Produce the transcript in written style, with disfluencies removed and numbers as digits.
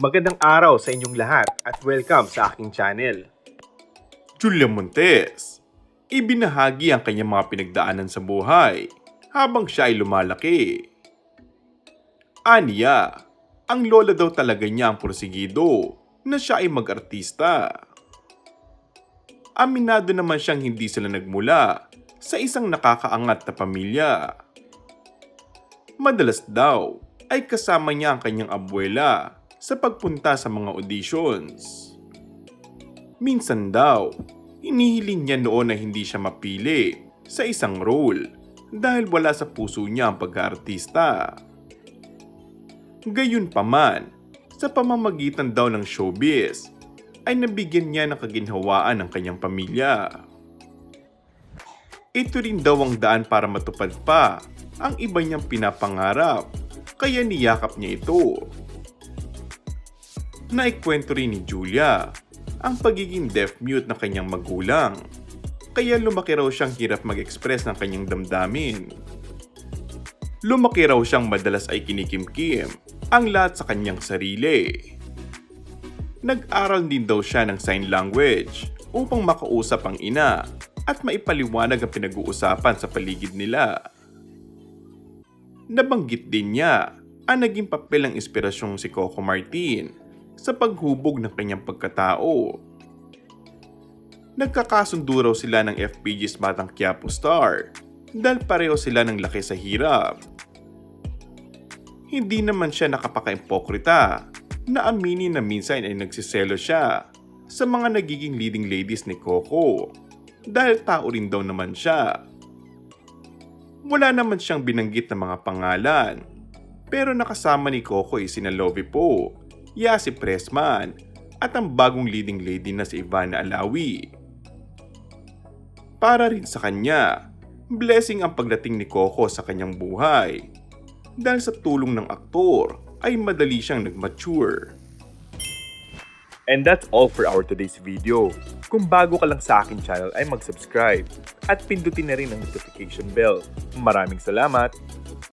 Magandang araw sa inyong lahat at welcome sa aking channel. Julia Montes, ibinahagi ang kanyang mga pinagdaanan sa buhay habang siya ay lumalaki. Aniya, ang lola daw talaga niya ang porsigido na siya ay mag-artista. Aminado naman siyang hindi sila nagmula sa isang nakakaangat na pamilya. Madalas daw ay kasama niya ang kanyang abuela sa pagpunta sa mga auditions. Minsan daw, hinihiling niya noon na hindi siya mapili sa isang role dahil wala sa puso niya ang pagka-artista. Gayunpaman, sa pamamagitan daw ng showbiz, ay nabigyan niya ng kaginhawaan ng kanyang pamilya. Ito rin daw ang daan para matupad pa ang iba niyang pinapangarap, kaya niyakap niya ito. Naikwento rin ni Julia ang pagiging deaf-mute ng kanyang magulang, kaya lumaki raw siyang hirap mag-express ng kanyang damdamin. Lumaki raw siyang madalas ay kinikimkim ang lahat sa kanyang sarili. Nag-aral din daw siya ng sign language upang makausap ang ina at maipaliwanag ang pinag-uusapan sa paligid nila. Nabanggit din niya ang naging papel ng inspirasyong si Coco Martin sa paghubog ng kanyang pagkatao. Nagkakasundo raw sila ng FPG's Batang Quiapo star dahil pareho sila ng laki sa hirap. Hindi naman siya nakapaka-impokrita na aminin na minsan ay nagsiselo siya sa mga nagiging leading ladies ni Coco dahil tao rin daw naman siya. Wala naman siyang binanggit na mga pangalan, pero nakasama ni Coco ay sina Lovie Po, Yasi Pressman at ang bagong leading lady na si Ivana Alawi. Para rin sa kanya, blessing ang pagdating ni Coco sa kanyang buhay dahil sa tulong ng aktor ay madali siyang nag-mature. And that's all for our today's video. Kung bago ka lang sa aking channel ay mag-subscribe at pindutin na rin ang notification bell. Maraming salamat!